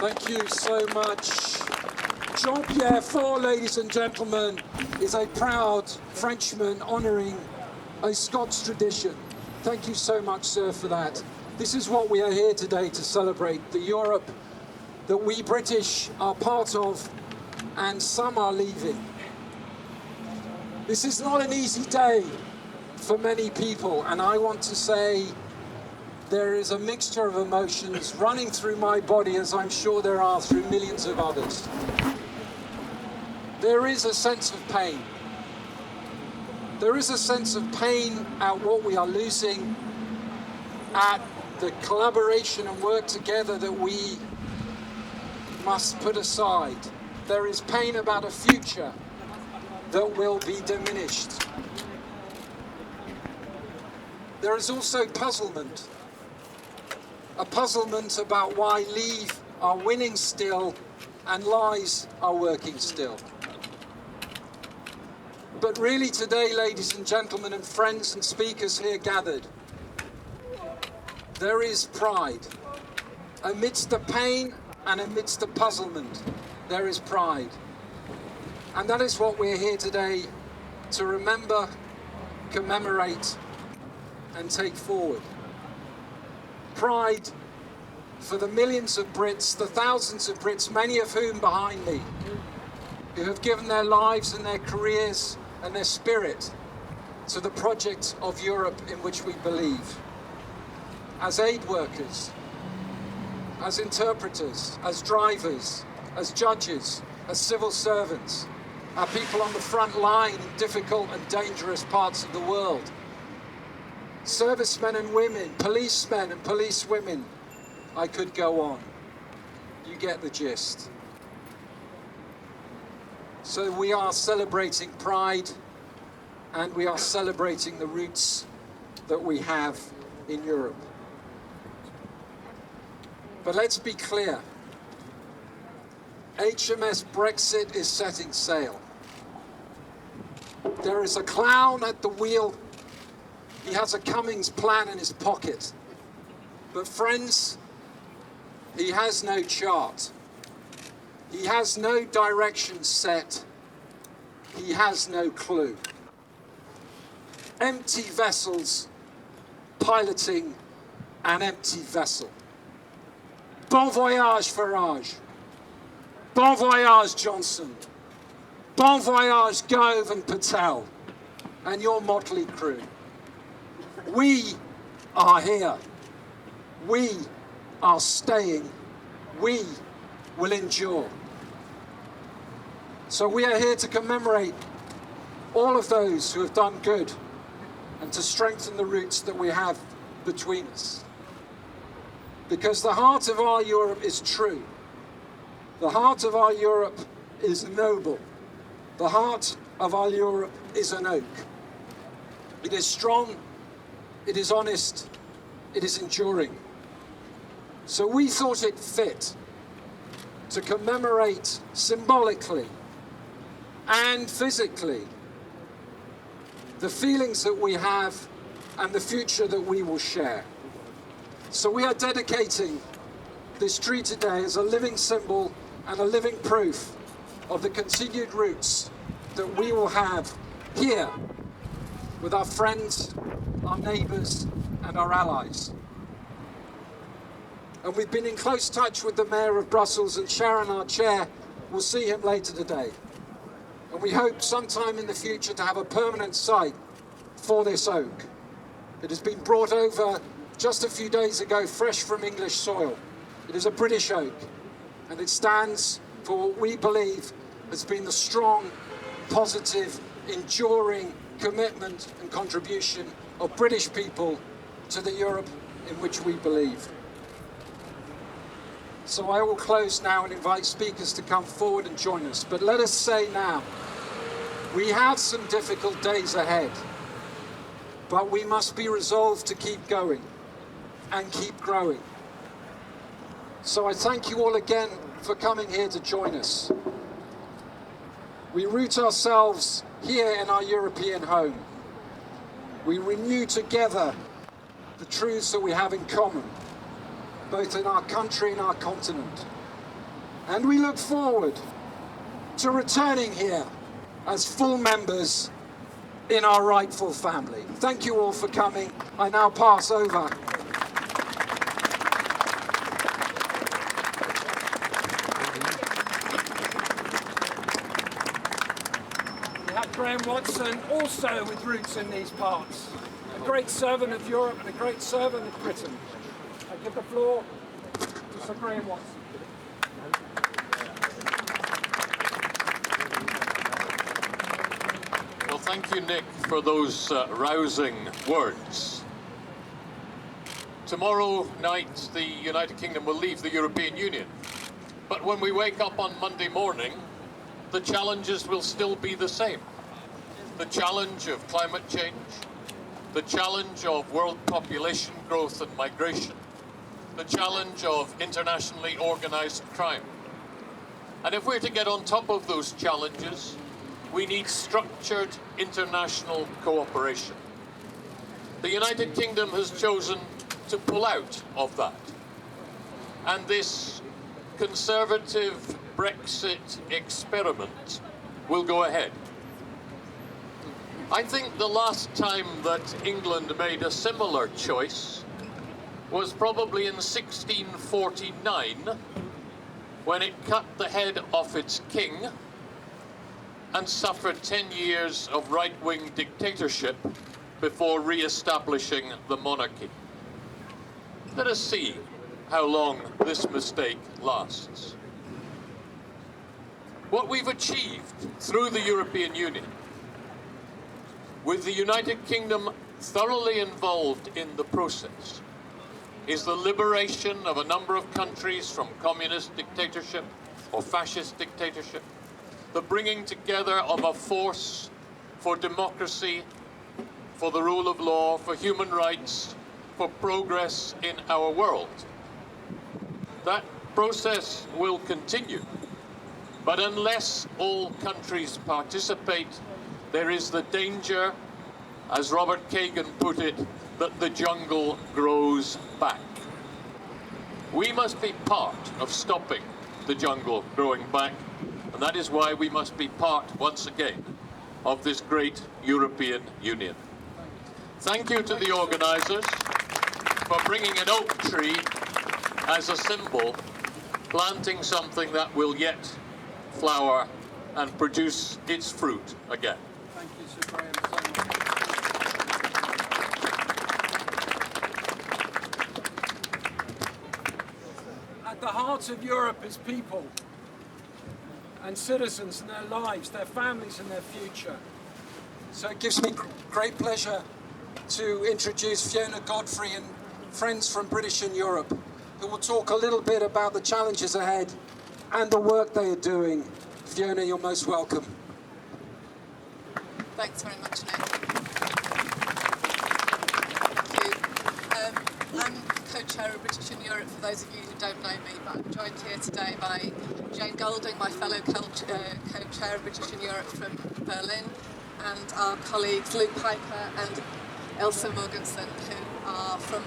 Thank you so much. Jean-Pierre Faure, ladies and gentlemen, is a proud Frenchman honouring a Scots tradition. Thank you so much, sir, for that. This is what we are here today to celebrate, the Europe that we British are part of and some are leaving. This is not an easy day for many people, and I want to say there is a mixture of emotions running through my body, as I'm sure there are through millions of others. There is a sense of pain. There is a sense of pain at what we are losing, at the collaboration and work together that we must put aside. There is pain about a future that will be diminished. There is also puzzlement. A puzzlement about why Leave are winning still and lies are working still. But really today, ladies and gentlemen and friends and speakers here gathered, there is pride. Amidst the pain and amidst the puzzlement, there is pride. And that is what we're here today to remember, commemorate, and take forward. Pride for the millions of Brits, the thousands of Brits, many of whom behind me, who have given their lives and their careers and their spirit to the project of Europe in which we believe. As aid workers, as interpreters, as drivers, as judges, as civil servants, our people on the front line in difficult and dangerous parts of the world, servicemen and women, policemen and policewomen. I could go on. You get the gist. So we are celebrating pride, and we are celebrating the roots that we have in Europe. But let's be clear. HMS Brexit is setting sail. There is a clown at the wheel. He has a Cummings plan in his pocket. But friends, he has no chart. He has no direction set. He has no clue. Empty vessels piloting an empty vessel. Bon voyage, Farage. Bon voyage, Johnson. Bon voyage, Gove and Patel, and your motley crew. We are here. We are staying. We will endure. So we are here to commemorate all of those who have done good and to strengthen the roots that we have between us. Because the heart of our Europe is true. The heart of our Europe is noble. The heart of our Europe is an oak. It is strong, it is honest, it is enduring. So we thought it fit to commemorate symbolically and physically the feelings that we have and the future that we will share. So we are dedicating this tree today as a living symbol and a living proof of the continued roots that we will have here with our friends, our neighbours and our allies. And we've been in close touch with the Mayor of Brussels, and Sharon, our chair, will see him later today. And we hope sometime in the future to have a permanent site for this oak. It has been brought over just a few days ago, fresh from English soil. It is a British oak, and it stands for what we believe has been the strong, positive, enduring commitment and contribution of British people to the Europe in which we believe. So I will close now and invite speakers to come forward and join us. But let us say now, we have some difficult days ahead, but we must be resolved to keep going and keep growing. So I thank you all again for coming here to join us. We root ourselves here in our European home. We renew together the truths that we have in common, both in our country and our continent. And we look forward to returning here as full members in our rightful family. Thank you all for coming. I now pass over. We have Graham Watson, also with roots in these parts. A great servant of Europe and a great servant of Britain. I give the floor to Sir Graham Watson. Well, thank you, Nick, for those rousing words. Tomorrow night, the United Kingdom will leave the European Union. But when we wake up on Monday morning, the challenges will still be the same. The challenge of climate change, the challenge of world population growth and migration, the challenge of internationally organized crime. And if we're to get on top of those challenges, we need structured international cooperation. The United Kingdom has chosen to pull out of that. And this conservative Brexit experiment will go ahead. I think the last time that England made a similar choice was probably in 1649, when it cut the head off its king and suffered 10 years of right-wing dictatorship before re-establishing the monarchy. Let us see how long this mistake lasts. What we've achieved through the European Union, with the United Kingdom thoroughly involved in the process, is the liberation of a number of countries from communist dictatorship or fascist dictatorship, the bringing together of a force for democracy, for the rule of law, for human rights, for progress in our world. That process will continue, but unless all countries participate, there is the danger, as Robert Kagan put it, that the jungle grows back. We must be part of stopping the jungle growing back, and that is why we must be part, once again, of this great European Union. Thank you to the organisers for bringing an oak tree as a symbol, planting something that will yet flower and produce its fruit again. Thank you, Sir Graham, so much. At the heart of Europe is people and citizens and their lives, their families and their future. So it gives me great pleasure to introduce Fiona, Godfrey and friends from British in Europe, who will talk a little bit about the challenges ahead and the work they are doing. Fiona, you're most welcome. Thanks very much, Nick. Thank you. I'm co-chair of British in Europe, for those of you who don't know me, but I'm joined here today by Jane Golding, my fellow co-chair of British in Europe from Berlin, and our colleagues Luke Piper and Elsa Morgensen, who are from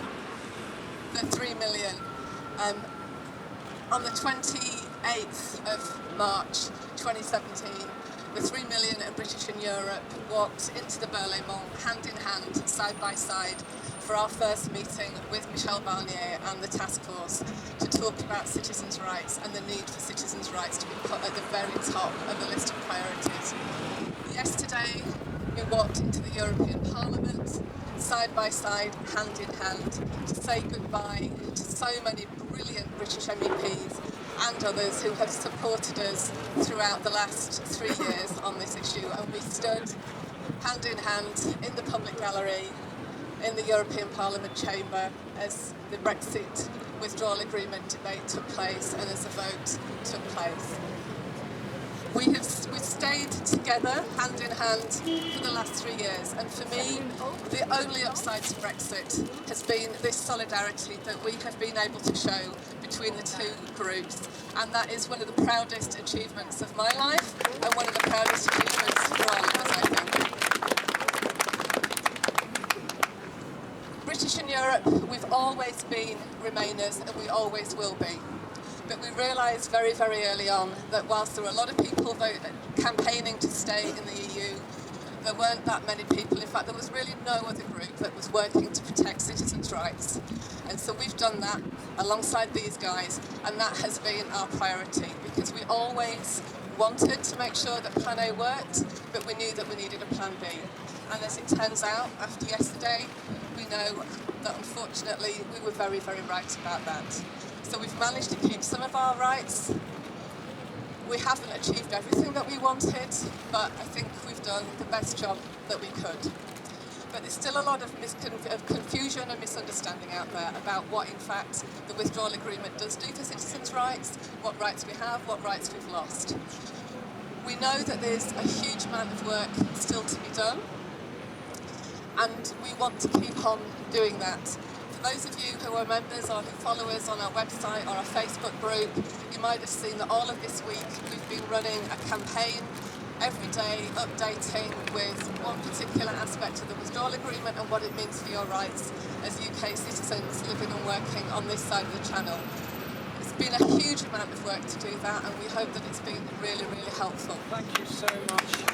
the 3 million. On the 28th of March 2017, the 3 million and British in Europe walked into the Berlin Mall hand in hand, side by side, for our first meeting with Michel Barnier and the task force to talk about citizens' rights and the need for citizens' rights to be put at the very top of the list of priorities. Yesterday, we walked into the European Parliament, side by side, hand in hand, to say goodbye to so many brilliant British MEPs and others who have supported us throughout the last 3 years on this issue. And we stood hand in hand in the public gallery in the European Parliament chamber as the Brexit withdrawal agreement debate took place and as the vote took place. We've stayed together, hand in hand, for the last 3 years, and for me, the only upside to Brexit has been this solidarity that we have been able to show between the two groups, and that is one of the proudest achievements of my life, and one of the proudest achievements for all of us, I think. British in Europe, we've always been Remainers, and we always will be. But we realised very, very early on that whilst there were a lot of people campaigning to stay in the EU, there weren't that many people. In fact, there was really no other group that was working to protect citizens' rights. And so we've done that alongside these guys, and that has been our priority, because we always wanted to make sure that Plan A worked, but we knew that we needed a Plan B. And as it turns out, after yesterday, we know that unfortunately we were very, very right about that. So we've managed to keep some of our rights. We haven't achieved everything that we wanted, but I think we've done the best job that we could. But there's still a lot of confusion and misunderstanding out there about what, in fact, the withdrawal agreement does do for citizens' rights, what rights we have, what rights we've lost. We know that there's a huge amount of work still to be done, and we want to keep on doing that. For those of you who are members or who follow us on our website or our Facebook group, you might have seen that all of this week we've been running a campaign every day, updating with one particular aspect of the withdrawal agreement and what it means for your rights as UK citizens living and working on this side of the channel. It's been a huge amount of work to do that, and we hope that it's been really, really helpful. Thank you so much.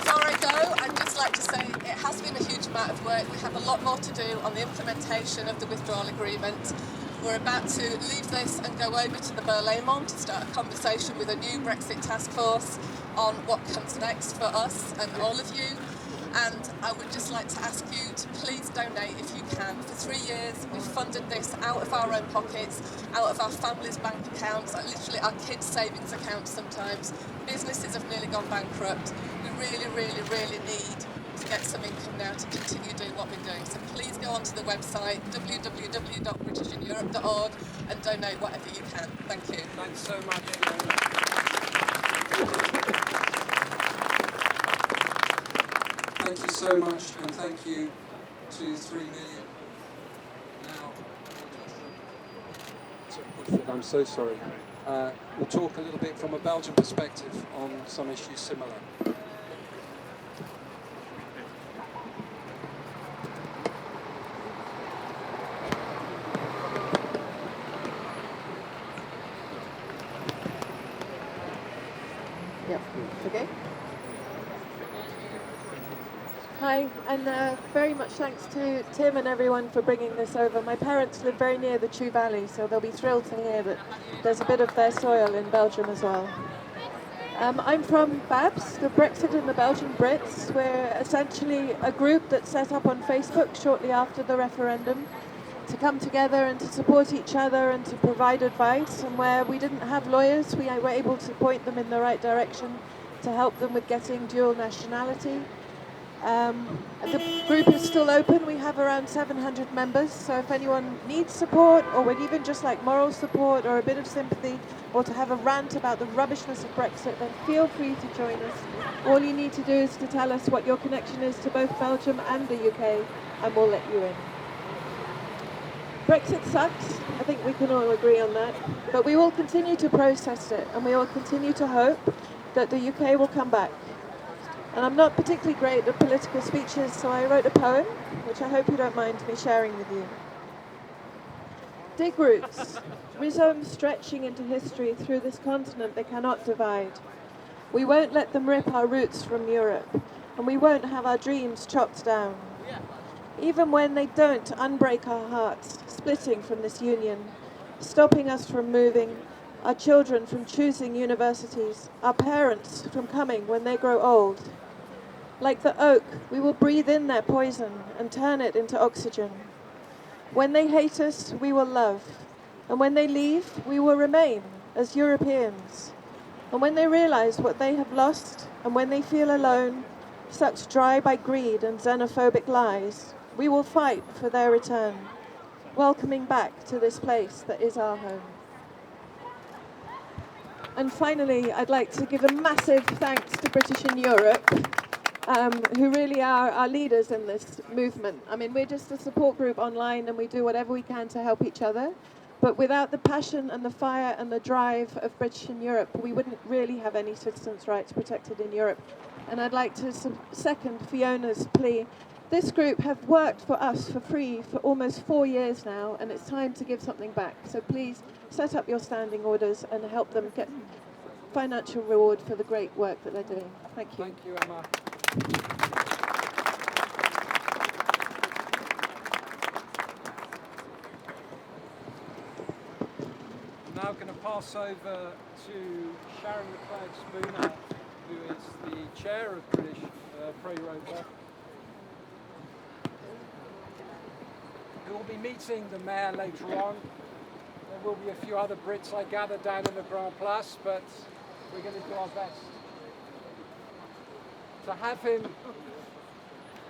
Before I go, I'd just like to say it has been a huge amount of work. We have a lot more to do on the implementation of the withdrawal agreement. We're about to leave this and go over to the Berlaymont to start a conversation with a new Brexit task force on what comes next for us and all of you. And I would just like to ask you to please donate if you can. For 3 years, we've funded this out of our own pockets, out of our families' bank accounts, literally our kids' savings accounts sometimes. Businesses have nearly gone bankrupt. We really, really, really need to get some income now to continue doing what we're doing. So please go onto the website www.britishineurope.org and donate whatever you can. Thank you. Thanks so much, Fiona. Thank you so much, and thank you to 3 million. Now, Woodford, I'm so sorry. We'll talk a little bit from a Belgian perspective on some issues similar. Yep. Okay. Hi, and very much thanks to Tim and everyone for bringing this over. My parents live very near the Chew Valley, so they'll be thrilled to hear that there's a bit of their soil in Belgium as well. I'm from BaBBs, the Brexit and the Belgian Brits. We're essentially a group that set up on Facebook shortly after the referendum to come together and to support each other and to provide advice. And where we didn't have lawyers, we were able to point them in the right direction to help them with getting dual nationality. The group is still open. We have around 700 members, so if anyone needs support or would even just like moral support or a bit of sympathy or to have a rant about the rubbishness of Brexit, then feel free to join us. All you need to do is to tell us what your connection is to both Belgium and the UK, and we'll let you in. Brexit sucks. I think we can all agree on that, but we will continue to protest it, and we will continue to hope that the UK will come back. And I'm not particularly great at political speeches, so I wrote a poem, which I hope you don't mind me sharing with you. Dig roots, rhizomes stretching into history through this continent they cannot divide. We won't let them rip our roots from Europe, and we won't have our dreams chopped down. Even when they don't unbreak our hearts, splitting from this union, stopping us from moving, our children from choosing universities, our parents from coming when they grow old. Like the oak, we will breathe in their poison and turn it into oxygen. When they hate us, we will love. And when they leave, we will remain as Europeans. And when they realize what they have lost, and when they feel alone, sucked dry by greed and xenophobic lies, we will fight for their return, welcoming back to this place that is our home. And finally, I'd like to give a massive thanks to British in Europe, who really are our leaders in this movement. I mean, we're just a support group online and we do whatever we can to help each other. But without the passion and the fire and the drive of British in Europe, we wouldn't really have any citizens' rights protected in Europe. And I'd like to second Fiona's plea This group have worked for us for free for almost 4 years now, and it's time to give something back. So please set up your standing orders and help them get financial reward for the great work that they're doing. Thank you. Thank you, Emma. I'm now going to pass over to Sharon Leclercq-Spooner, who is the chair of British Pro-Europa. We will be meeting the mayor later on. There will be a few other Brits, I gather, down in the Grand Place, but we're going to do our best to have him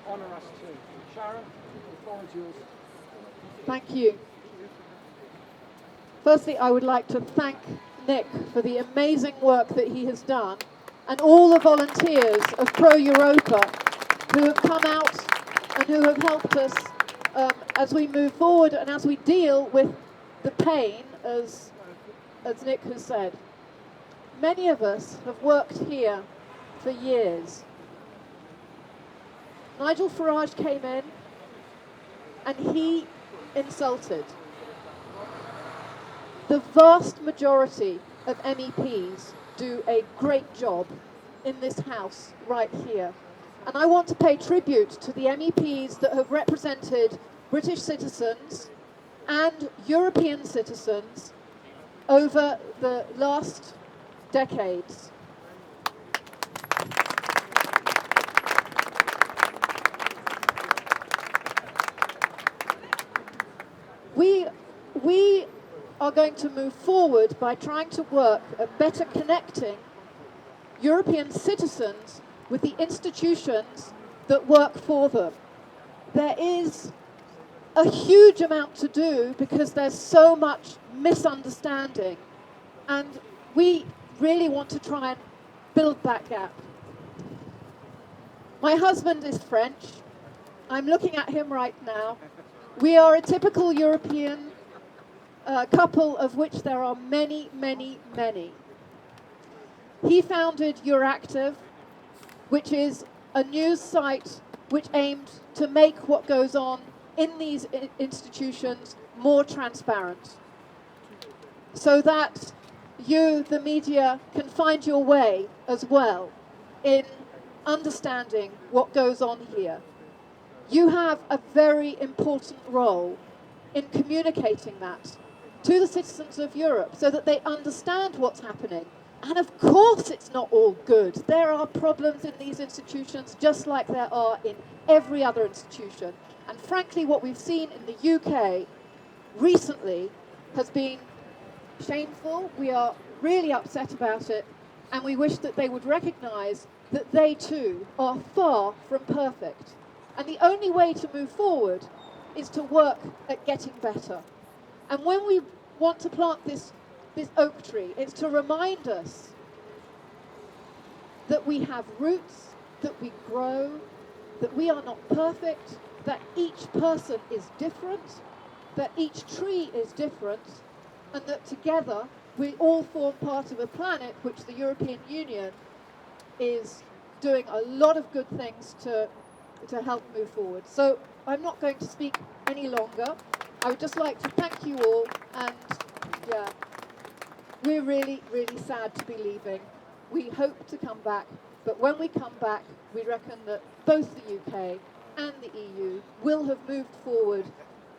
honour us too. Sharon, the floor is yours. Thank you. Firstly, I would like to thank Nick for the amazing work that he has done, and all the volunteers of Pro-Europa who have come out and who have helped us as we move forward and as we deal with the pain, as Nick has said. Many of us have worked here for years. Nigel Farage came in and he insulted the vast majority of MEPs do a great job in this house right here. And I want to pay tribute to the MEPs that have represented British citizens and European citizens over the last decades. We are going to move forward by trying to work at better connecting European citizens with the institutions that work for them. There is a huge amount to do because there's so much misunderstanding, and we really want to try and build that gap. My husband is French. I'm looking at him right now. We are a typical European couple, of which there are many, many, many. He founded Euractiv, which is a news site which aimed to make what goes on in these institutions more transparent, so that you, the media, can find your way as well in understanding what goes on here. You have a very important role in communicating that to the citizens of Europe so that they understand what's happening. And of course it's not all good. There are problems in these institutions just like there are in every other institution. And frankly, what we've seen in the UK recently has been shameful. We are really upset about it, and we wish that they would recognise that they too are far from perfect. And the only way to move forward is to work at getting better. And when we want to plant this oak tree, it's to remind us that we have roots, that we grow, that we are not perfect, that each person is different, that each tree is different, and that together we all form part of a planet which the European Union is doing a lot of good things to help move forward. So I'm not going to speak any longer. I would just like to thank you all, and yeah, we're really, really sad to be leaving. We hope to come back, but when we come back, we reckon that both the UK and the EU will have moved forward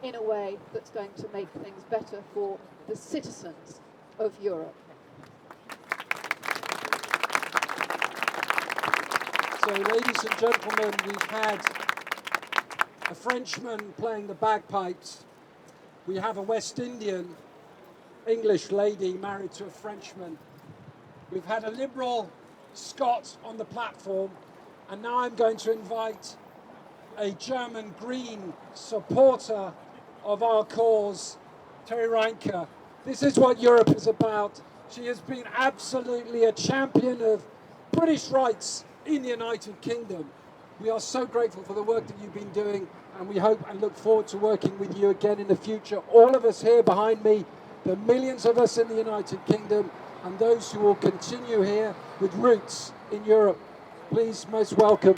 in a way that's going to make things better for the citizens of Europe. So, ladies and gentlemen, we've had a Frenchman playing the bagpipes. We have a West Indian English lady married to a Frenchman. We've had a Liberal Scot on the platform, and now I'm going to invite a German Green supporter of our cause, Terry Reintke. This is what Europe is about. She has been absolutely a champion of British rights in the United Kingdom. We are so grateful for the work that you've been doing, and we hope and look forward to working with you again in the future. All of us here behind me, the millions of us in the United Kingdom, and those who will continue here with roots in Europe. Please, most welcome.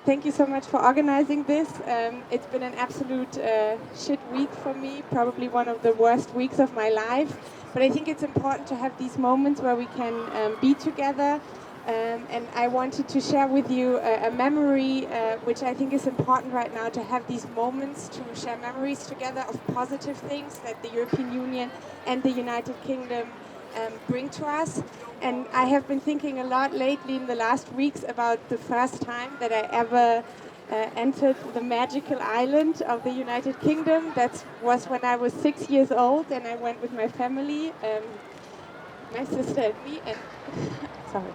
thank you so much for organizing this. It's been an absolute shit week for me, probably one of the worst weeks of my life. But I think it's important to have these moments where we can be together. And I wanted to share with you a memory which I think is important right now, to have these moments to share memories together of positive things that the European Union and the United Kingdom bring to us. And I have been thinking a lot lately in the last weeks about the first time that I ever entered the magical island of the United Kingdom. That was when I was 6 years old, and I went with my family, my sister and me, and sorry.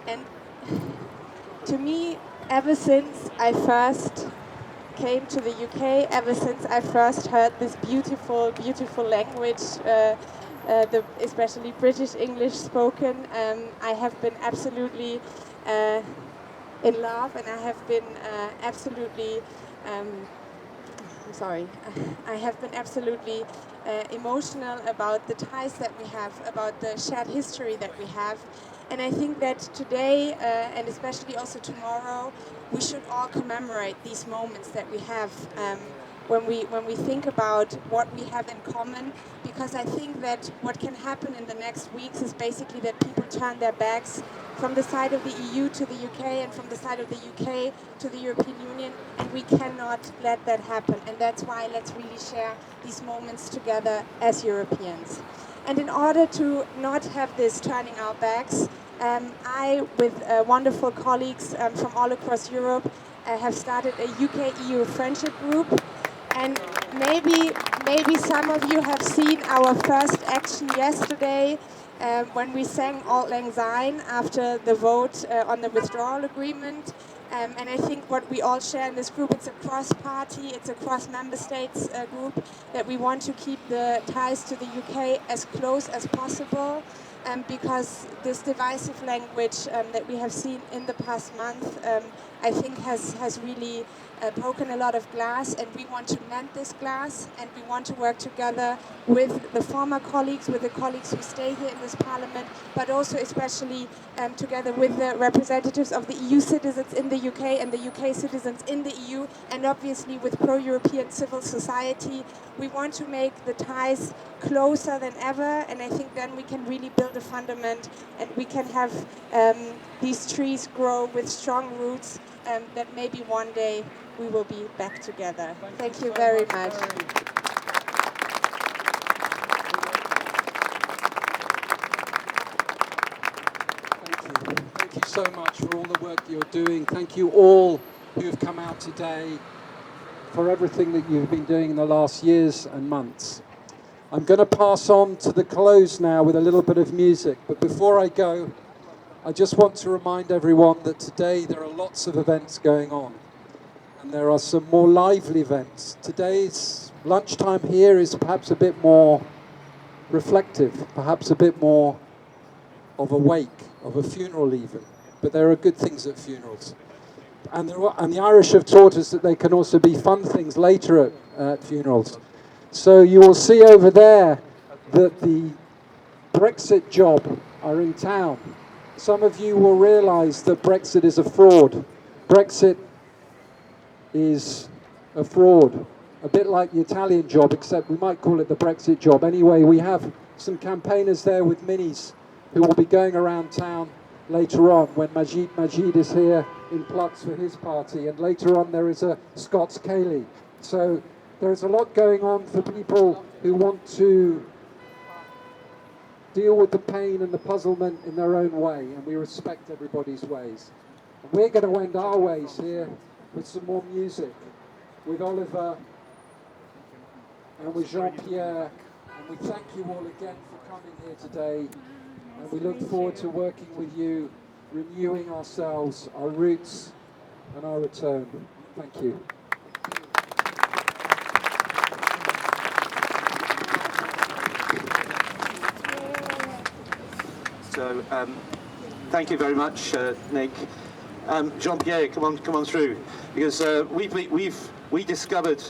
And to me, ever since I first came to the UK, ever since I first heard this beautiful, beautiful language, especially British English spoken, I have been absolutely in love, and I have been absolutely, I have been absolutely emotional about the ties that we have, about the shared history that we have. And I think that today, and especially also tomorrow, we should all commemorate these moments that we have when we think about what we have in common, because I think that what can happen in the next weeks is basically that people turn their backs from the side of the EU to the UK, and from the side of the UK to the European Union, and we cannot let that happen. And that's why let's really share these moments together as Europeans. And in order to not have this turning our backs, I, with wonderful colleagues from all across Europe, have started a UK-EU friendship group. And maybe some of you have seen our first action yesterday when we sang Auld Lang Syne after the vote on the withdrawal agreement. And I think what we all share in this group, it's a cross-party, it's a cross-member states group, that we want to keep the ties to the UK as close as possible, because this divisive language that we have seen in the past month, I think has really broken a lot of glass, and we want to mend this glass, and we want to work together with the former colleagues, with the colleagues who stay here in this parliament, but also especially together with the representatives of the EU citizens in the UK and the UK citizens in the EU, and obviously with pro-European civil society. We want to make the ties closer than ever, and I think then we can really build a fundament, and we can have these trees grow with strong roots, that maybe one day we will be back together. Thank you very much. Thank you so much for all the work you're doing. Thank you all who have come out today, for everything that you've been doing in the last years and months. I'm going to pass on to the close now with a little bit of music. But before I go, I just want to remind everyone that today there are lots of events going on. And there are some more lively events. Today's lunchtime here is perhaps a bit more reflective, perhaps a bit more of a wake, of a funeral even. But there are good things at funerals. And the Irish have taught us that they can also be fun things later at funerals. So you will see over there that the Brexit job are in town. Some of you will realise that Brexit is a fraud. Brexit is a fraud, a bit like the Italian job, except we might call it the Brexit job. Anyway, we have some campaigners there with minis who will be going around town later on when Majid is here in Plutz for his party, and later on there is a Scots Ceilidh. So there's a lot going on for people who want to deal with the pain and the puzzlement in their own way, and we respect everybody's ways. And we're going to end our ways here with some more music, with Oliver and with Jean-Pierre, and we thank you all again for coming here today, and we look forward to working with you, renewing ourselves, our roots and our return. Thank you. So, thank you very much, Nick. Jean-Pierre, come on through, because we discovered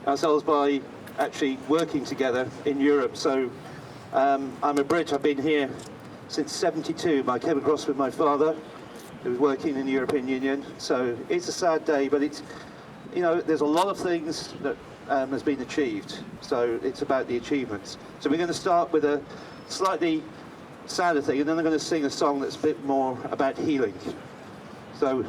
ourselves by actually working together in Europe. So, I'm a Brit. I've been here since '72. I came across with my father, who's working in the European Union. So it's a sad day, but it's, you know, there's a lot of things that has been achieved. So it's about the achievements. So we're going to start with a slightly sadder thing, and then I'm going to sing a song that's a bit more about healing. So.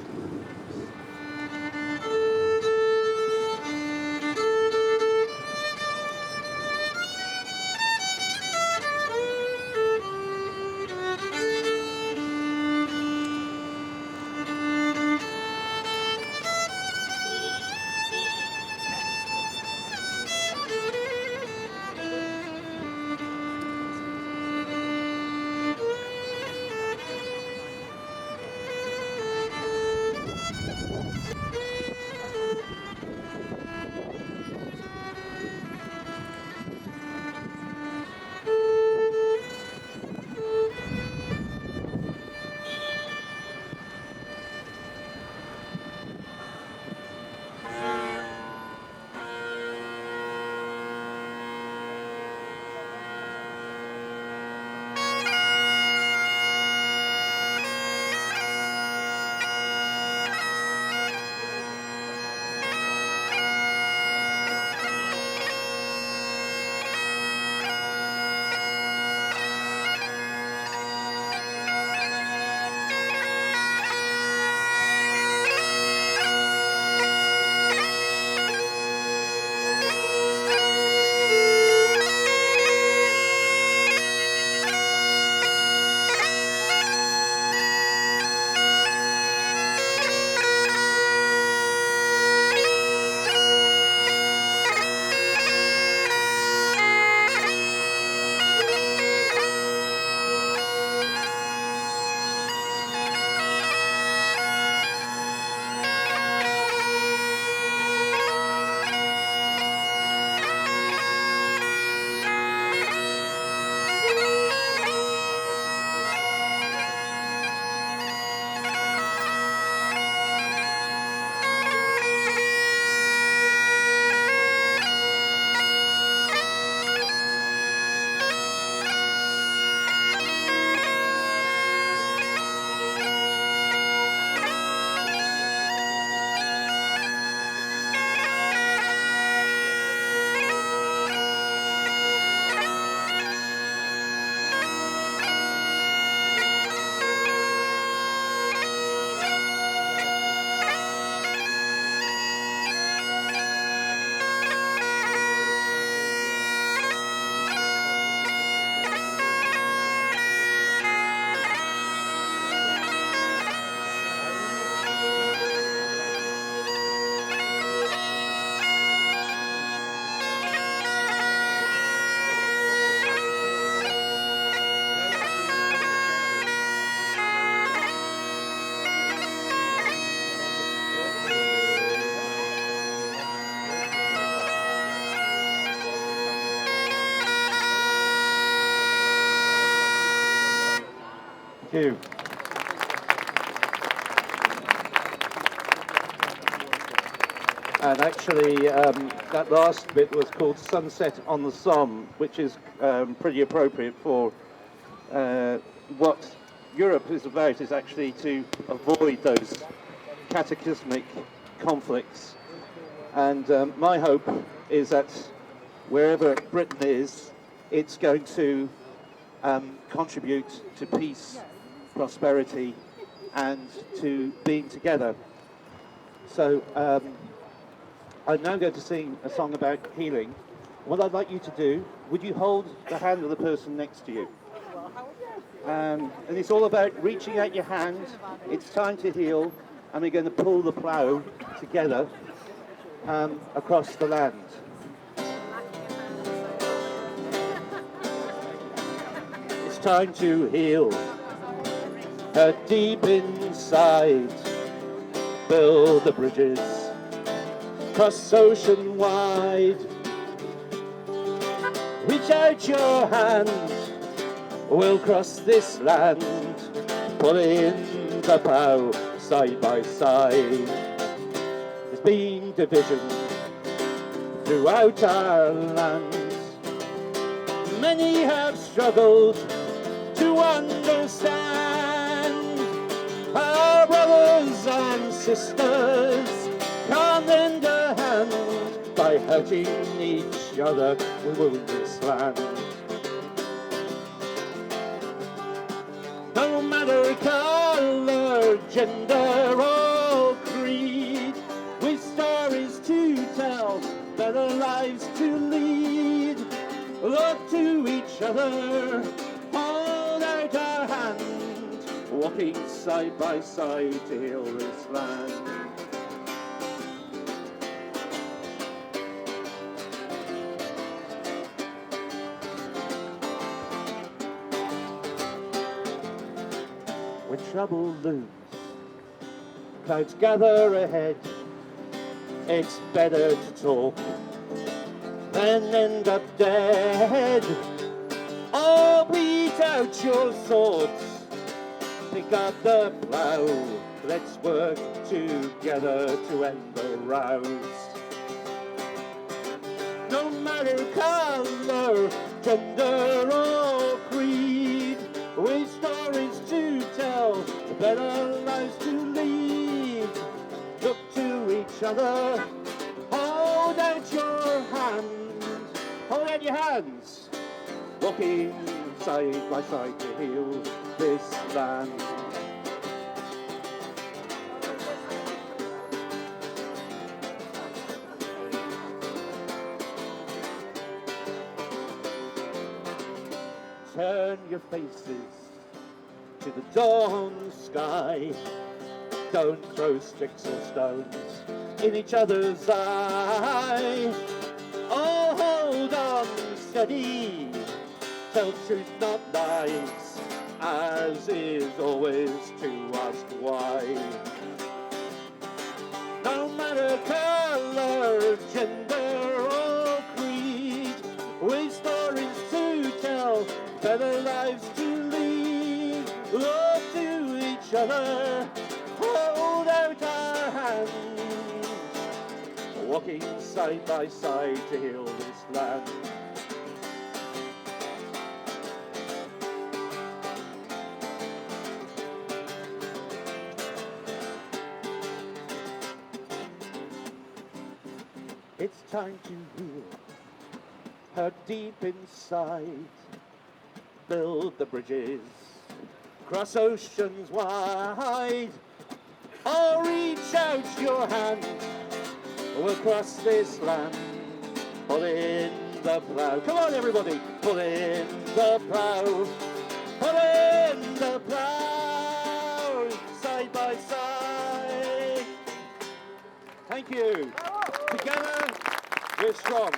Thank you. And actually, that last bit was called Sunset on the Somme, which is pretty appropriate for what Europe is about, is actually to avoid those cataclysmic conflicts. And my hope is that wherever Britain is, it's going to contribute to peace, prosperity, and to being together. So I'm now going to sing a song about healing. What I'd like you to do, would you hold the hand of the person next to you? And it's all about reaching out your hand. It's time to heal, and we're going to pull the plough together across the land. It's time to heal. Deep inside, build the bridges, cross ocean wide. Reach out your hand, we'll cross this land, pulling the plough side by side. There's been division throughout our lands. Many have struggled to understand our sisters can't lend a hand. By hurting each other, we wound this land. No matter colour, gender or creed, with stories to tell, better lives to lead. Look to each other, hold out our hand, walking side by side to heal this land. When trouble looms, clouds gather ahead, it's better to talk than end up dead. Oh, beat out your thoughts, pick up the plough, let's work together to end the rows. No matter colour, gender or creed, with stories to tell, better lives to lead. Look to each other, hold out your hands, hold out your hands, walking side by side to heal this land. Turn your faces to the dawn sky. Don't throw sticks or stones in each other's eye. Oh, hold on steady, tell truth not lies, as is always to ask why. No matter colour, gender or creed, with stories to tell, better lives to lead. Look to each other, hold out our hands, walking side by side to heal this land. It's time to heal, hurt deep inside, build the bridges, cross oceans wide. Oh, reach out your hand, we'll cross this land, pull in the plough. Come on everybody, pull in the plough, pull in the plough, side by side. Thank you. Together, we're strong.